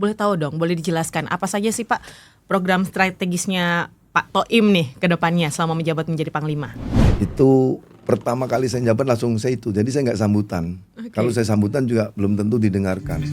Boleh tahu dong, boleh dijelaskan apa saja sih Pak program strategisnya Pak Toim nih ke depannya selama menjabat menjadi Panglima? Itu pertama kali saya jabat langsung saya itu, jadi saya nggak sambutan. Kalau saya sambutan juga belum tentu didengarkan.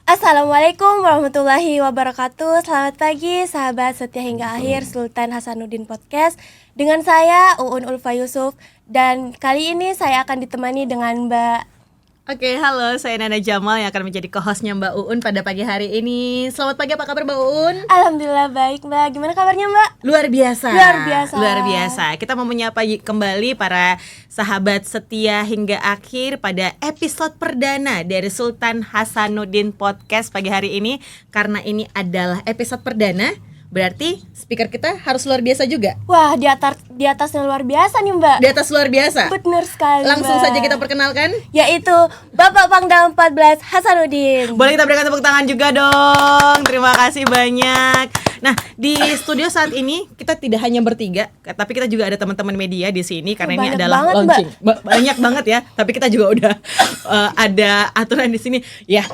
Assalamualaikum warahmatullahi wabarakatuh. Selamat pagi sahabat setia hingga akhir Sultan Hasanuddin Podcast. Dengan saya Uun Ulfa Yusuf. Dan kali ini saya akan ditemani dengan Mbak. Oke, halo, saya Nana Jamal yang akan menjadi co-hostnya Mbak Uun pada pagi hari ini. Selamat pagi, apa kabar Mbak Uun? Alhamdulillah baik Mbak. Gimana kabarnya Mbak? Luar biasa. Luar biasa. Kita mau menyapa kembali para sahabat setia hingga akhir pada episode perdana dari Sultan Hasanuddin Podcast pagi hari ini. Karena ini adalah episode perdana, berarti speaker kita harus luar biasa juga. Wah, di atasnya luar biasa nih Mbak. Di atas luar biasa. Benar sekali Langsung Mbak. saja kita perkenalkan, yaitu Bapak Pangdam 14 Hasanuddin. boleh kita berikan tepuk tangan juga dong. Terima kasih banyak. Nah, di studio saat ini kita tidak hanya bertiga, tapi kita juga ada teman-teman media di sini karena ini Banyak adalah banget, launching. Banyak banget ya, tapi kita juga udah ada aturan di sini. Ya.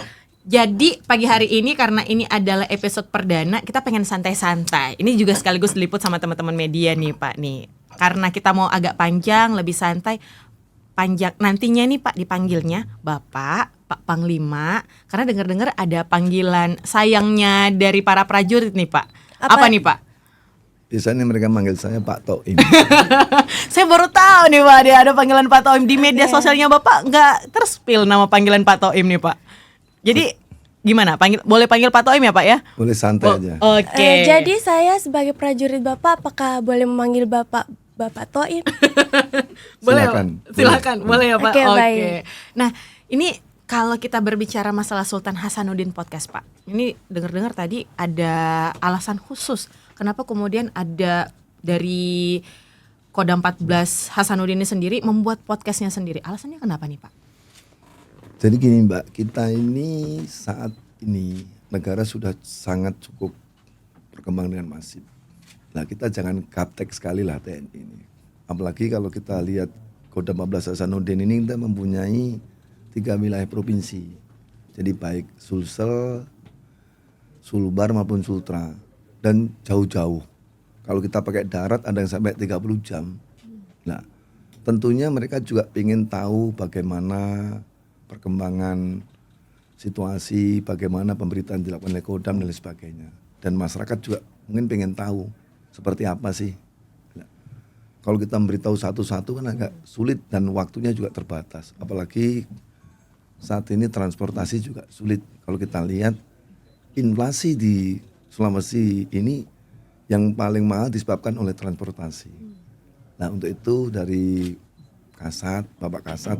Jadi pagi hari ini karena ini adalah episode perdana, kita pengen santai-santai. Ini juga sekaligus diliput sama teman-teman media nih Pak nih. Karena kita mau agak panjang, lebih santai. Panjang nantinya nih Pak dipanggilnya Bapak, Pak Panglima. Karena dengar-dengar ada panggilan sayangnya dari para prajurit nih Pak. Apa nih Pak? Biasanya mereka manggil saya Pak Toim. Saya baru tahu nih Pak, ada panggilan Pak Toim. Di media sosialnya Bapak nggak terspill nama panggilan Pak Toim nih Pak. Jadi gimana? Boleh panggil Pak Toim ya Pak ya? Boleh santai aja. Oke. Jadi saya sebagai prajurit Bapak, apakah boleh memanggil Bapak Toim? Boleh, silakan. Boleh ya Pak. Oke, Oke. baik. Nah, ini kalau kita berbicara masalah Sultan Hasanuddin Podcast Pak, ini dengar-dengar tadi ada alasan khusus kenapa kemudian ada dari Kodam 14 Hasanuddin ini sendiri membuat podcastnya sendiri. Alasannya kenapa nih Pak? Jadi gini Mbak, kita ini saat ini negara sudah sangat cukup berkembang dengan masif. Nah kita jangan gaptek sekali lah TNI ini. Apalagi kalau kita lihat Kodam 14 Hasanuddin ini kita mempunyai 3 wilayah provinsi. Jadi baik Sulsel, Sulbar maupun Sultra. Dan jauh-jauh. Kalau kita pakai darat ada yang sampai 30 jam. Nah tentunya mereka juga ingin tahu bagaimana perkembangan situasi, bagaimana pemberitaan dilakukan oleh Kodam dan lain sebagainya. Dan masyarakat juga mungkin pengen tahu seperti apa sih. Nah, kalau kita memberitahu satu-satu kan agak sulit dan waktunya juga terbatas. Apalagi saat ini transportasi juga sulit. Kalau kita lihat inflasi di Sulawesi ini yang paling mahal disebabkan oleh transportasi. Nah untuk itu dari Kasat, Bapak Kasat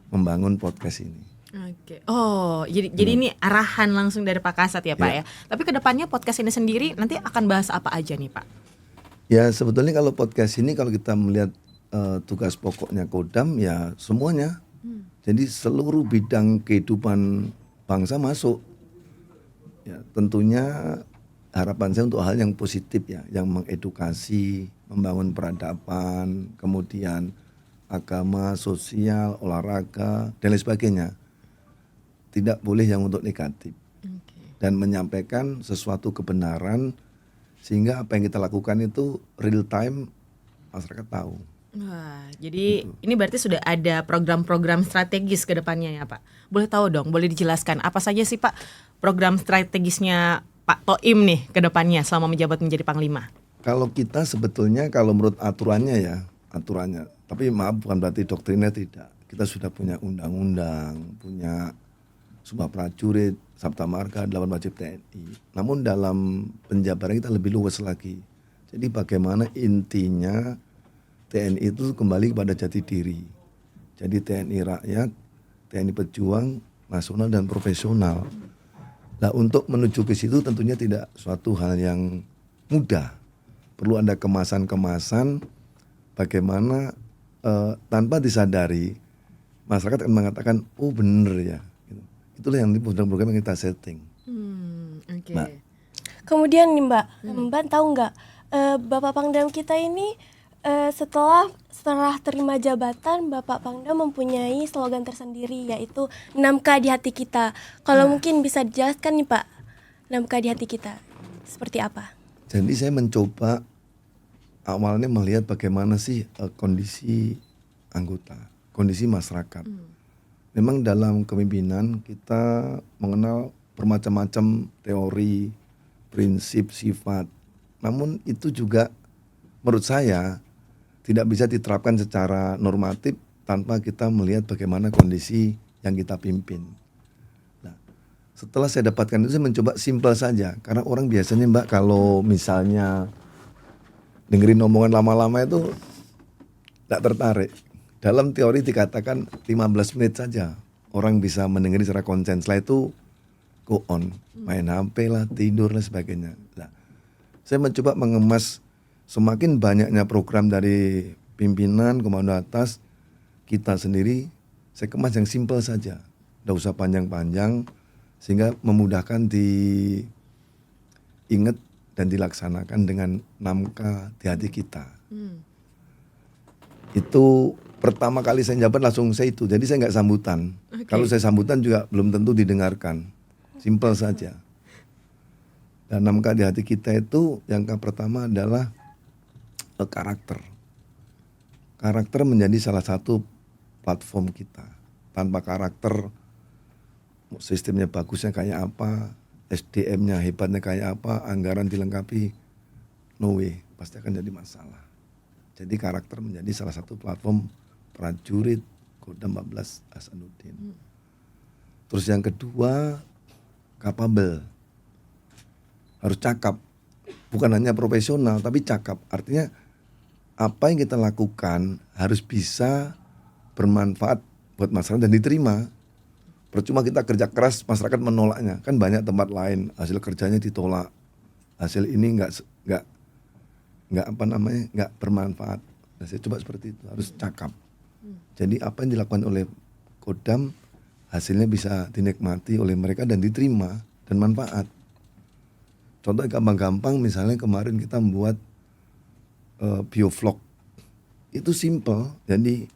membangun podcast ini. Oke. Oh, jadi ini arahan langsung dari Pak Kasat ya Pak ya. Tapi kedepannya podcast ini sendiri nanti akan bahas apa aja nih Pak? Ya sebetulnya kalau podcast ini kalau kita melihat tugas pokoknya Kodam ya semuanya. Jadi seluruh bidang kehidupan bangsa masuk. Ya tentunya harapan saya untuk hal yang positif ya, yang mengedukasi, membangun peradaban, kemudian agama, sosial, olahraga, dan lain sebagainya. Tidak boleh yang untuk negatif. Dan menyampaikan sesuatu kebenaran sehingga apa yang kita lakukan itu real time masyarakat tahu. Wah, jadi ini berarti sudah ada program-program strategis ke depannya ya Pak. Boleh tahu dong, boleh dijelaskan apa saja sih Pak program strategisnya Pak Toim nih ke depannya selama menjabat menjadi Panglima? Kalau kita sebetulnya kalau menurut aturannya, tapi maaf bukan berarti doktrinnya tidak. Kita sudah punya undang-undang, punya Sumpah Prajurit, Sabta Marga, 8 wajib TNI. Namun dalam penjabaran kita lebih luas lagi. Jadi bagaimana intinya TNI itu kembali kepada jati diri. Jadi TNI rakyat, TNI pejuang, nasional dan profesional. Nah untuk menuju ke situ tentunya tidak suatu hal yang mudah. Perlu ada kemasan-kemasan bagaimana tanpa disadari masyarakat akan mengatakan oh bener ya. Itulah yang di program-program yang kita setting. Okay. Nah, Kemudian nih Mbak, Mbak tahu nggak Bapak Pangdam kita ini Setelah terima jabatan, Bapak Pangdam mempunyai slogan tersendiri, yaitu 6K di hati kita. Kalau mungkin bisa dijelaskan nih Pak, 6K di hati kita seperti apa? Jadi saya mencoba awalnya melihat bagaimana sih kondisi anggota, kondisi masyarakat. Memang dalam kepemimpinan kita mengenal bermacam-macam teori, prinsip, sifat. Namun itu juga menurut saya tidak bisa diterapkan secara normatif tanpa kita melihat bagaimana kondisi yang kita pimpin. Nah, setelah saya dapatkan itu saya mencoba simpel saja. Karena orang biasanya Mbak kalau misalnya dengerin omongan lama-lama itu tidak tertarik. Dalam teori dikatakan 15 menit saja orang bisa mendengar secara konsen. Setelah itu go on, main HP lah, tidur dan sebagainya. Nah, saya mencoba mengemas semakin banyaknya program dari pimpinan, komando atas, kita sendiri, saya kemas yang simpel saja. Tidak usah panjang-panjang, sehingga memudahkan diingat dan dilaksanakan dengan 6K di hati kita. Itu pertama kali saya jabat langsung saya itu, jadi saya nggak sambutan. Kalau saya sambutan juga belum tentu didengarkan, simpel saja. Dan 6K di hati kita itu yang pertama adalah karakter. Karakter menjadi salah satu platform kita. Tanpa karakter, sistemnya bagusnya kayak apa, SDM-nya hebatnya kayak apa, anggaran dilengkapi, no way, pasti akan jadi masalah. Jadi karakter menjadi salah satu platform prajurit Kodam 14 Hasanuddin. Terus yang kedua, capable. Harus cakap. Bukan hanya profesional, tapi cakap. Artinya apa yang kita lakukan harus bisa bermanfaat buat masyarakat dan diterima. Percuma kita kerja keras, masyarakat menolaknya. Kan banyak tempat lain hasil kerjanya ditolak. Hasil ini nggak bermanfaat. Nah, saya coba seperti itu, harus cakap. Jadi apa yang dilakukan oleh Kodam hasilnya bisa dinikmati oleh mereka dan diterima dan manfaat. Contoh gampang-gampang, misalnya kemarin kita membuat biovlog. Itu simple. Jadi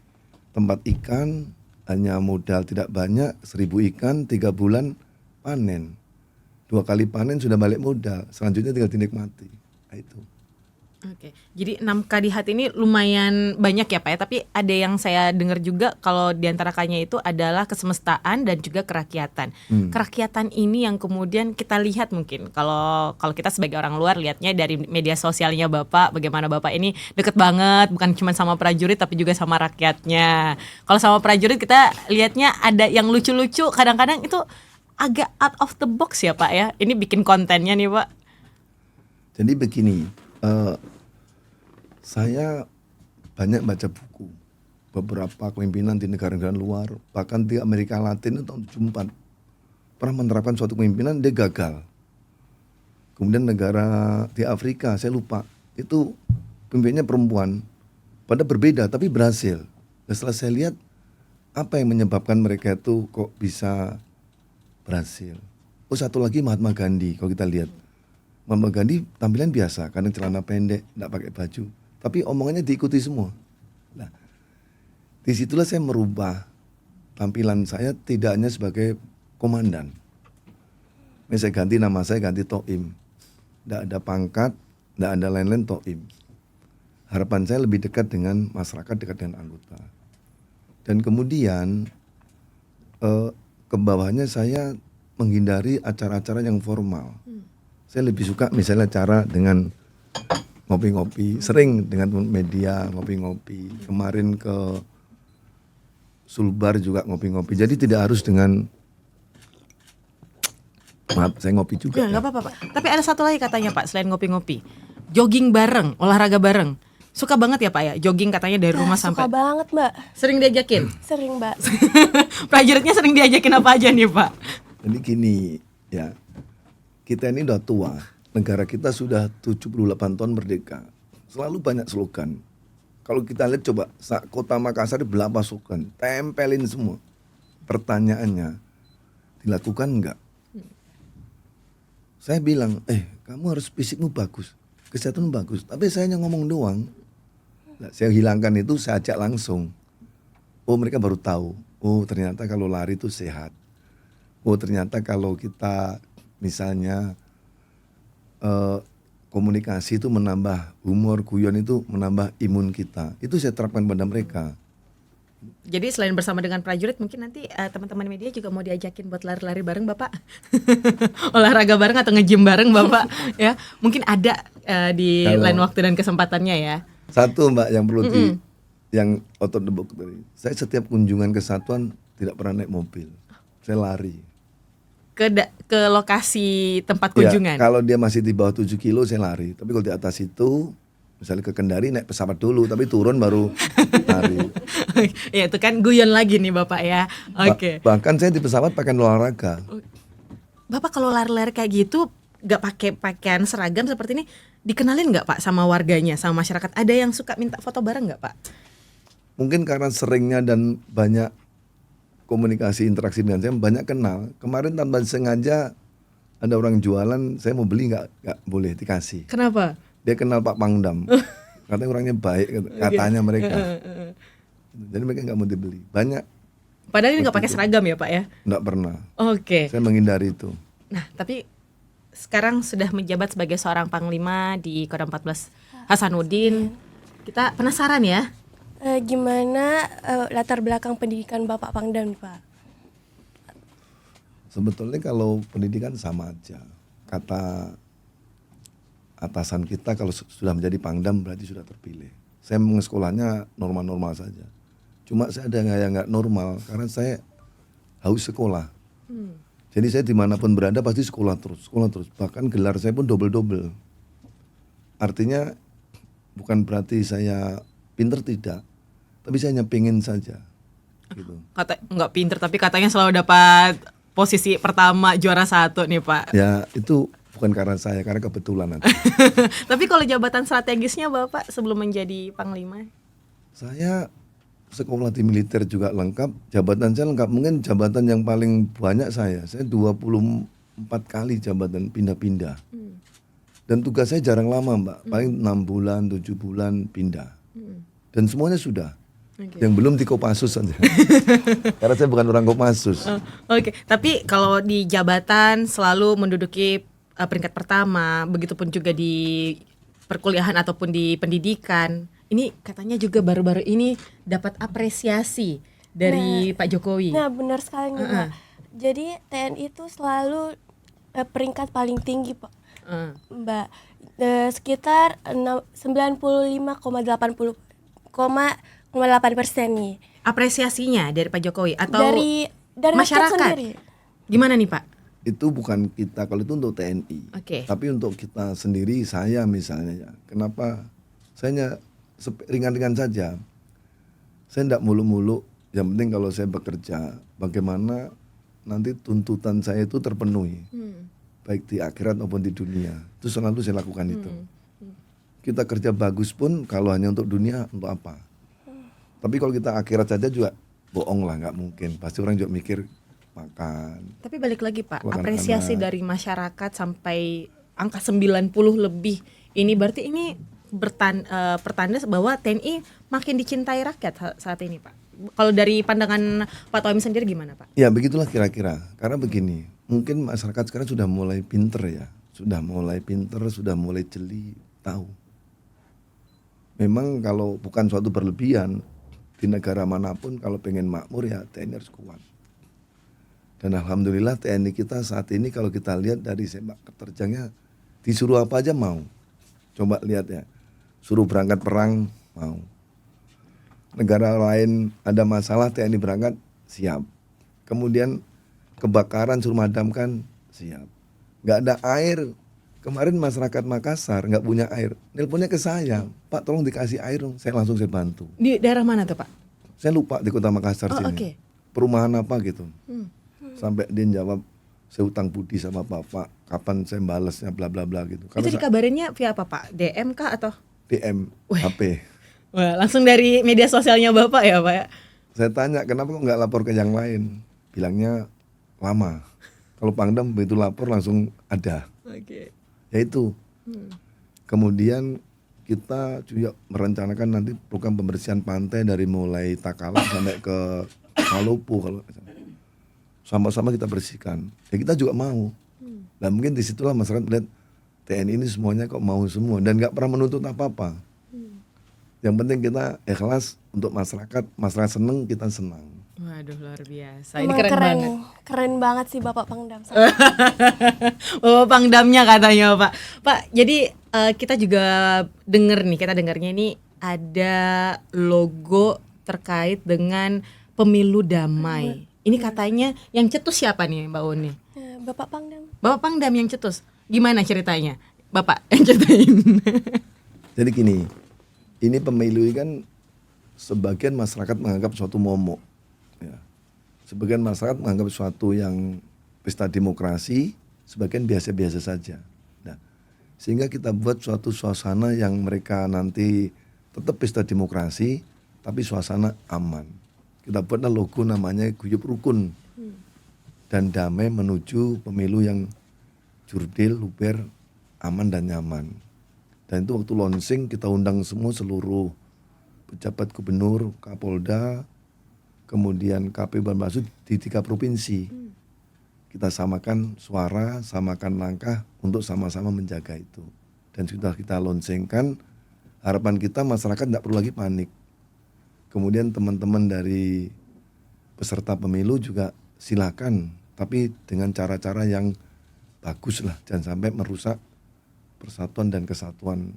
tempat ikan hanya modal tidak banyak, 1000 ikan 3 bulan panen. 2 kali panen sudah balik modal. Selanjutnya tinggal dinikmati. Nah, itu. Oke, jadi 6K di hati ini lumayan banyak ya Pak ya, tapi ada yang saya dengar juga kalau diantara K-nya itu adalah kesemestaan dan juga kerakyatan. Kerakyatan ini yang kemudian kita lihat mungkin kalau kita sebagai orang luar lihatnya dari media sosialnya Bapak, bagaimana Bapak ini deket banget, bukan cuma sama prajurit tapi juga sama rakyatnya. Kalau sama prajurit kita lihatnya ada yang lucu-lucu, kadang-kadang itu agak out of the box ya Pak ya. Ini bikin kontennya nih Pak. Jadi begini, saya banyak baca buku beberapa kepemimpinan di negara-negara luar, bahkan di Amerika Latin itu tahun 74 pernah menerapkan suatu kepemimpinan, dia gagal. Kemudian negara di Afrika, saya lupa, itu pemimpinnya perempuan, pada berbeda tapi berhasil. Dan setelah saya lihat apa yang menyebabkan mereka itu kok bisa berhasil. Oh, satu lagi Mahatma Gandhi, kalau kita lihat Mahatma Gandhi tampilan biasa, karena celana pendek, tidak pakai baju, tapi omongannya diikuti semua. Nah, disitulah saya merubah tampilan saya, tidak hanya sebagai komandan. Saya ganti nama saya, ganti Toim. Tidak ada pangkat, tidak ada lain-lain, Toim. Harapan saya lebih dekat dengan masyarakat, dekat dengan anggota. Dan kemudian ke bawahnya saya menghindari acara-acara yang formal. Saya lebih suka misalnya acara dengan ngopi-ngopi, sering dengan media ngopi-ngopi. Kemarin ke Sulbar juga ngopi-ngopi. Jadi tidak harus dengan, maaf saya ngopi juga. Ya nggak apa-apa Pak. Tapi ada satu lagi katanya Pak selain ngopi-ngopi, jogging bareng, olahraga bareng. Suka banget ya Pak ya, jogging katanya dari rumah sampai. Suka banget Mbak. Sering diajakin? Sering Mbak. Prajuritnya sering diajakin apa aja nih Pak? Jadi gini ya, kita ini udah tua. Negara kita sudah 78 tahun merdeka. Selalu banyak slogan. Kalau kita lihat coba, kota Makassar berapa slogan, tempelin semua. Pertanyaannya, dilakukan enggak? Saya bilang, kamu harus fisikmu bagus, kesehatan bagus. Tapi saya hanya ngomong doang. Nah, saya hilangkan itu, saya ajak langsung. Oh, mereka baru tahu. Oh, ternyata kalau lari itu sehat. Oh, ternyata kalau kita misalnya komunikasi itu menambah humor, guyon itu menambah imun kita. Itu saya terapkan pada mereka. Jadi selain bersama dengan prajurit, mungkin nanti teman-teman media juga mau diajakin buat lari-lari bareng Bapak. Olahraga bareng atau nge-gym bareng Bapak ya. Mungkin ada di Kalau- lain waktu dan kesempatannya ya. Satu Mbak yang perlu yang out of the box tadi. Saya setiap kunjungan ke satuan tidak pernah naik mobil. Saya lari. Ke lokasi tempat Ya, kunjungan. kalau dia masih di bawah 7 kilo saya lari. Tapi kalau di atas itu, misalnya ke Kendari naik pesawat dulu, tapi turun baru lari. Ya itu kan guyon lagi nih Bapak ya. Oke. Bahkan saya di pesawat pakai olahraga. Bapak kalau lari-lari kayak gitu gak pakai pakaian seragam seperti ini, dikenalin nggak Pak sama warganya, sama masyarakat? Ada yang suka minta foto bareng nggak Pak? Mungkin karena seringnya dan banyak komunikasi interaksi dengan saya, banyak kenal. Kemarin tanpa sengaja ada orang jualan, saya mau beli nggak boleh dikasih. Kenapa? Dia kenal Pak Pangdam, katanya orangnya baik, katanya mereka. Jadi mereka nggak mau dibeli. Banyak, Padahal ini nggak pakai seragam ya Pak ya? nggak pernah. Oke. Saya menghindari itu. Nah tapi sekarang sudah menjabat sebagai seorang panglima di Kodam 14 Hasanuddin. Kita penasaran ya. Gimana latar belakang pendidikan Bapak Pangdam nih, Pak? Sebetulnya kalau pendidikan sama aja. Kata atasan kita kalau sudah menjadi Pangdam berarti sudah terpilih. Saya sekolahnya normal-normal saja. Cuma saya ada yang nggak normal karena saya haus sekolah. Jadi saya dimanapun berada pasti sekolah terus. Bahkan gelar saya pun double. Artinya bukan berarti saya pinter, tidak. Tapi saya hanya pengen saja. Gitu. Kata nggak pinter tapi katanya selalu dapat posisi pertama juara 1 nih Pak. Ya itu bukan karena saya, karena kebetulan nanti. Tapi kalau jabatan strategisnya Bapak sebelum menjadi panglima? Saya sekolah di militer juga lengkap, jabatan saya lengkap. Mungkin jabatan yang paling banyak saya 24 kali jabatan pindah-pindah. Dan tugas saya jarang lama Mbak, paling 6 bulan, 7 bulan pindah. Dan semuanya sudah. Oke. Yang belum di Kopassus saja. Karena saya bukan orang Kopassus. Oke, tapi kalau di jabatan selalu menduduki peringkat pertama, begitupun juga di perkuliahan ataupun di pendidikan. Ini katanya juga baru-baru ini dapat apresiasi dari Pak Jokowi. Nah, benar sekali nih, Mbak. Jadi TNI itu selalu peringkat paling tinggi, Pak. Mbak, sekitar 95,8% nih. Apresiasinya dari Pak Jokowi atau Dari rakyat masyarakat? sendiri. Gimana nih Pak? Itu bukan kita, kalau itu untuk TNI. Oke. Tapi untuk kita sendiri, saya misalnya ya, kenapa saya ringan-ringan saja. Saya tidak mulu-mulu, yang penting kalau saya bekerja, bagaimana nanti tuntutan saya itu terpenuhi. Baik di akhirat maupun di dunia. Itu selalu saya lakukan itu. Kita kerja bagus pun kalau hanya untuk dunia, untuk apa? Tapi kalau kita akhirat saja juga bohong lah, nggak mungkin. Pasti orang juga mikir makan. Tapi balik lagi Pak, Makan apresiasi anak. dari masyarakat sampai angka 90 lebih. Ini berarti ini pertanda bahwa TNI makin dicintai rakyat saat ini Pak. Kalau dari pandangan Pak Tohim sendiri gimana Pak? Ya begitulah kira-kira. Karena begini, mungkin masyarakat sekarang sudah mulai pinter ya. Sudah mulai pinter, sudah mulai jeli, tahu. Memang kalau bukan suatu berlebihan, di negara manapun kalau pengen makmur ya TNI harus kuat. Dan alhamdulillah TNI kita saat ini kalau kita lihat dari sepak terjangnya, disuruh apa aja mau. Coba lihat ya, suruh berangkat perang mau. Negara lain ada masalah TNI berangkat siap. Kemudian kebakaran suruh madamkan siap. Nggak ada air. Kemarin masyarakat Makassar nggak punya air, nelponnya ke saya, Pak tolong dikasih air dong, saya langsung bantu. Di daerah mana tuh Pak? Saya lupa di kota Makassar Oh, sini. oke. Perumahan apa gitu. Sampai dia jawab, saya utang budi sama Bapak, kapan saya balasnya bla bla bla gitu. Itu dikabarinnya via apa Pak? DM kah atau? DM, Wih. HP. Wah, langsung dari media sosialnya Bapak ya Pak ya? Saya tanya kenapa kok nggak lapor ke yang lain? Bilangnya lama. Kalau Pangdam begitu lapor langsung ada. Oke. Ya itu. Kemudian kita juga merencanakan nanti program pembersihan pantai dari mulai Takalar sampai ke Palopo kalau sama-sama kita bersihkan. Ya kita juga mau. Nah mungkin disitulah masyarakat melihat TNI ini semuanya kok mau semua dan nggak pernah menuntut apa-apa. Yang penting kita ikhlas untuk masyarakat seneng kita senang. Waduh luar biasa. Ini Emang keren banget. keren banget sih Bapak Pangdam. Oh, Pangdamnya katanya Pak. Pak, jadi kita juga kita dengarnya ini ada logo terkait dengan pemilu damai. Ini katanya yang cetus siapa nih Mbak Uni? Bapak Pangdam. Bapak Pangdam yang cetus. Gimana ceritanya? Bapak yang ceritain. Jadi gini, ini pemilu ini kan sebagian masyarakat menganggap suatu momok. Ya. Sebagian masyarakat menganggap suatu yang pesta demokrasi, sebagian biasa-biasa saja. Nah, sehingga kita buat suatu suasana yang mereka nanti tetap pesta demokrasi, tapi suasana aman. Kita buatlah logo namanya Guyup Rukun dan damai menuju pemilu yang jurdil, luber, aman dan nyaman. Dan itu waktu launching kita undang semua seluruh pejabat gubernur, Kapolda, kemudian KPU Bawaslu di 3 provinsi. Kita samakan suara, samakan langkah untuk sama-sama menjaga itu. Dan sudah kita launchingkan, harapan kita masyarakat tidak perlu lagi panik. Kemudian teman-teman dari peserta pemilu juga silakan, tapi dengan cara-cara yang bagus lah, jangan sampai merusak persatuan dan kesatuan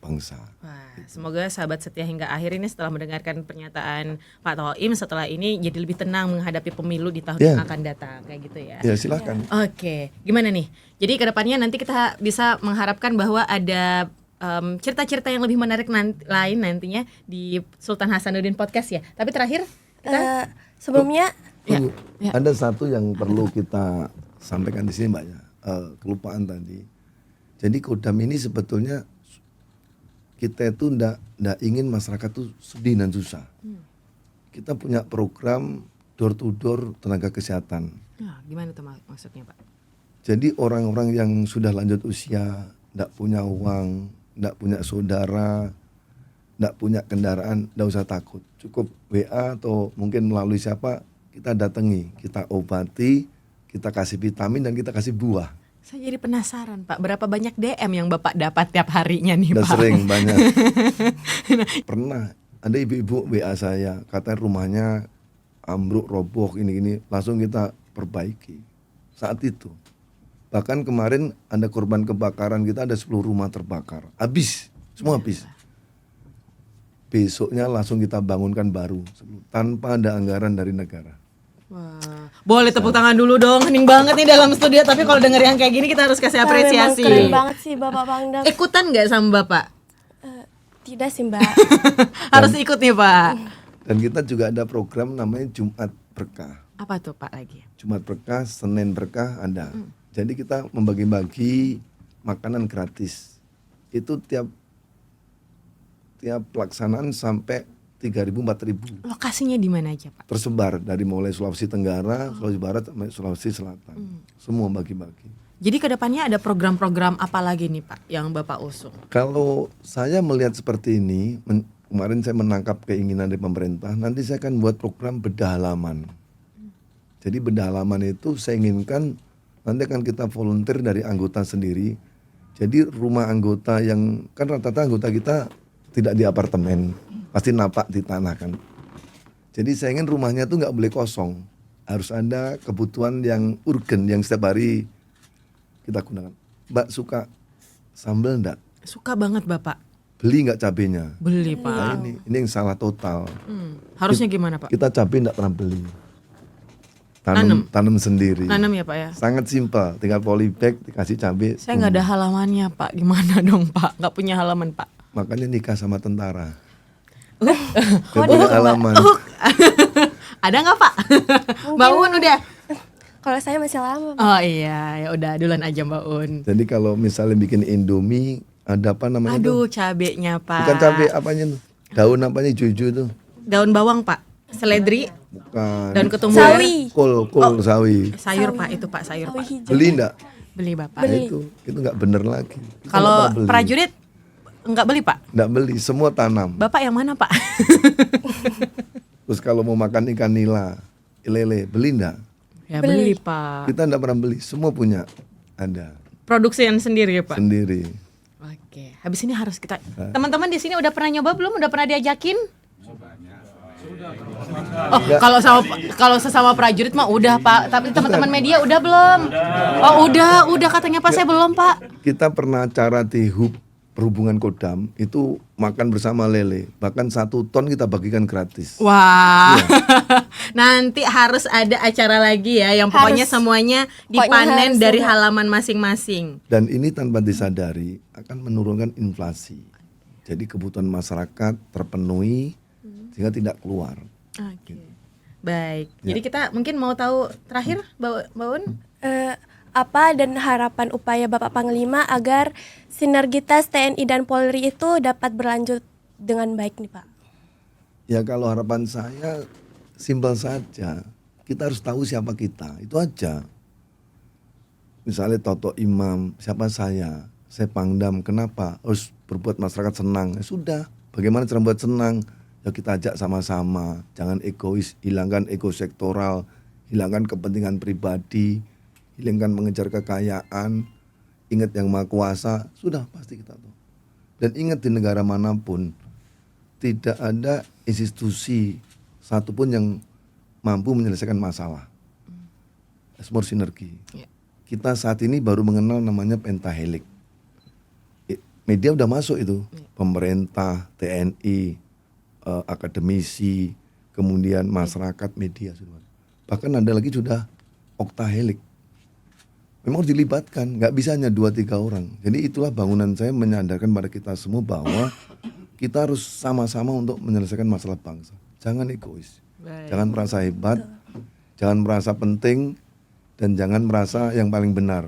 bangsa. Wah, semoga sahabat setia hingga akhir ini setelah mendengarkan pernyataan Pak Toim setelah ini jadi lebih tenang menghadapi pemilu di tahun yang akan datang kayak gitu ya. Ya silakan. Oke, gimana nih? Jadi kedepannya nanti kita bisa mengharapkan bahwa ada cerita-cerita yang lebih menarik lain nantinya di Sultan Hasanuddin Podcast ya. Tapi terakhir kita Sebelumnya Tunggu. Ya. Ada satu yang perlu kita sampaikan di sini Mbak ya, kelupaan tadi. Jadi Kodam ini sebetulnya kita itu ndak ingin masyarakat tuh sedih dan susah. Kita punya program door to door tenaga kesehatan. Nah, gimana tuh maksudnya Pak? Jadi orang-orang yang sudah lanjut usia, ndak punya uang, ndak punya saudara, ndak punya kendaraan, ndak usah takut. Cukup WA atau mungkin melalui siapa kita datangi, kita obati, kita kasih vitamin dan kita kasih buah. Saya jadi penasaran Pak, berapa banyak DM yang Bapak dapat tiap harinya nih Udah Pak? sering banyak. Pernah ada ibu-ibu WA saya, katanya rumahnya ambruk, roboh, ini langsung kita perbaiki saat itu. Bahkan kemarin ada korban kebakaran, kita ada 10 rumah terbakar, habis, semua habis. Besoknya langsung kita bangunkan baru tanpa ada anggaran dari negara. Wah, boleh tepuk tangan dulu dong, hening banget nih dalam studio. Tapi kalau denger yang kayak gini kita harus kasih apresiasi. Memang keren banget sih Bapak Pangdam. Ikutan nggak sama Bapak? Tidak sih Mbak. Harus ikut nih Pak. Dan kita juga ada program namanya Jumat Berkah. Apa tuh Pak lagi? Jumat Berkah, Senin Berkah ada. Jadi kita membagi-bagi makanan gratis. Itu tiap pelaksanaan sampai 3.000, 4.000. Lokasinya di mana aja Pak? Tersebar dari mulai Sulawesi Tenggara, Sulawesi Barat sampai Sulawesi Selatan. Semua bagi-bagi. Jadi kedepannya ada program-program apa lagi nih Pak yang Bapak usung? Kalau saya melihat seperti ini, kemarin saya menangkap keinginan dari pemerintah, nanti saya akan buat program bedah halaman. Jadi bedah halaman itu saya inginkan nanti akan kita volunteer dari anggota sendiri. Jadi rumah anggota yang kan rata-rata anggota kita tidak di apartemen, pasti napak di tanah kan. Jadi saya ingin rumahnya tuh nggak boleh kosong, harus ada kebutuhan yang urgen yang setiap hari kita gunakan. Mbak suka sambal enggak? Suka banget Bapak. Beli nggak cabenya? Beli Pak. Nah, ini yang salah total. Harusnya gimana Pak? Kita cabai nggak pernah beli. Tanam sendiri. Nanam ya Pak ya? Sangat simpel, tinggal polybag dikasih cabai. Saya nggak ada halamannya Pak. Gimana dong Pak? Nggak punya halaman Pak. Makanya nikah sama tentara. Gak punya halaman. Ada nggak Pak? Mbak Un udah. Kalau saya masih lama Pak. Oh iya, ya udah duluan aja Mbak Un. Jadi kalau misalnya bikin Indomie, ada apa namanya Aduh, tuh? cabenya Pak. Bukan cabai apanya tuh? Daun apanya juju tuh? Daun bawang Pak. Seledri. Bukan. Daun ketumbar. Sawi. Kol sawi. Sayur Pak, itu Pak sayur Sawi Pak. hijau. Beli enggak? Beli Bapak. Nah, itu nggak bener lagi. Kita Kalau nggak pernah beli. prajurit nggak beli Pak? Nggak beli, semua tanam. Bapak yang mana Pak? Terus kalau mau makan ikan nila, lele, beli nggak? Ya Beli. beli Pak. Kita nggak pernah beli, semua punya, ada Produksian sendiri ya Pak? sendiri. Oke, habis ini harus kita. Teman-teman di sini udah pernah nyoba belum? Udah pernah diajakin? Oh, kalau sesama prajurit mah udah Pak. Tapi teman-teman media udah belum? Oh udah katanya Pak, saya belum Pak. Kita pernah acara di HUB Perhubungan Kodam itu makan bersama lele, bahkan 1 ton kita bagikan gratis. Wah, nanti harus ada acara lagi ya, yang pokoknya Harus. semuanya Pokoknya dipanen harus dari ada. halaman masing-masing. Dan ini tanpa disadari akan menurunkan inflasi. Jadi kebutuhan masyarakat terpenuhi sehingga tidak keluar. Oke, baik. Ya. Jadi kita mungkin mau tahu terakhir, Mbak Un? Apa dan harapan upaya Bapak Panglima agar sinergitas TNI dan Polri itu dapat berlanjut dengan baik nih Pak? Ya kalau harapan saya simpel saja, kita harus tahu siapa kita, itu aja. Misalnya Toto Imam, siapa saya Pangdam, kenapa harus berbuat masyarakat senang? Ya sudah, bagaimana cara buat senang? Ya kita ajak sama-sama, jangan egois, hilangkan ego sektoral, hilangkan kepentingan pribadi, hilangkan mengejar kekayaan, ingat yang maha kuasa, sudah pasti kita tahu. Dan ingat di negara manapun, tidak ada institusi satupun yang mampu menyelesaikan masalah. Semua sinergi. Ya. Kita saat ini baru mengenal namanya pentahelik. Media udah masuk itu, pemerintah, TNI, akademisi, kemudian masyarakat, media sudah. Bahkan ada lagi sudah oktahelik. Memang harus dilibatkan, nggak bisa hanya 2-3 orang. Jadi itulah bangunan saya menyadarkan pada kita semua bahwa kita harus sama-sama untuk menyelesaikan masalah bangsa. Jangan egois, Baik. jangan merasa hebat, jangan merasa penting, dan jangan merasa yang paling benar.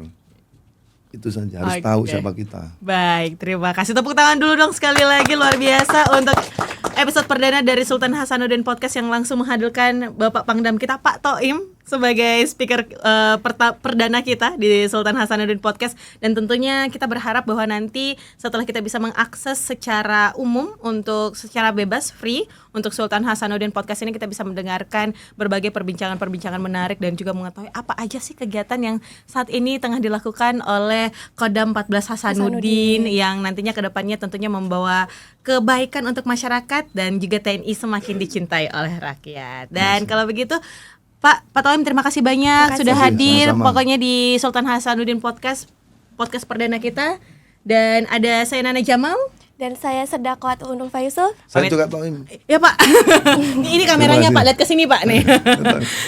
Itu saja, harus Oke. tahu siapa kita. Baik, terima kasih. Tepuk tangan dulu dong sekali lagi, luar biasa untuk episode perdana dari Sultan Hasanuddin Podcast yang langsung menghadirkan Bapak Pangdam kita Pak Toim sebagai speaker perdana kita di Sultan Hasanuddin Podcast. Dan tentunya kita berharap bahwa nanti setelah kita bisa mengakses secara umum untuk secara bebas, free untuk Sultan Hasanuddin Podcast ini, kita bisa mendengarkan berbagai perbincangan-perbincangan menarik dan juga mengetahui apa aja sih kegiatan yang saat ini tengah dilakukan oleh Kodam 14 Hasanuddin yang nantinya ke depannya tentunya membawa kebaikan untuk masyarakat dan juga TNI semakin dicintai oleh rakyat. Dan kalau begitu Pak Toim, terima kasih banyak Terima kasih. sudah hadir Sama-sama. pokoknya di Sultan Hasanuddin Podcast perdana kita. Dan ada saya Nana Jamal. Dan saya Sedakawat Uun Ulfa Yusuf. Saya Pamit. juga Toim. Ya Pak, ini kameranya Terima Pak, kasih. lihat ke sini Pak nih.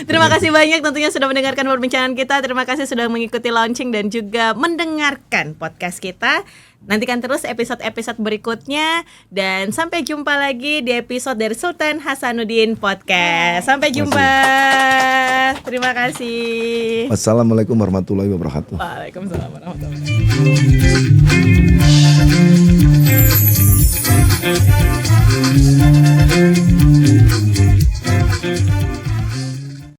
Terima kasih banyak tentunya sudah mendengarkan perbincangan kita. Terima kasih sudah mengikuti launching dan juga mendengarkan podcast kita. Nantikan terus episode-episode berikutnya. Dan sampai jumpa lagi di episode dari Sultan Hasanuddin Podcast. Sampai jumpa. Terima kasih. Wassalamualaikum warahmatullahi wabarakatuh. Waalaikumsalam warahmatullahi wabarakatuh.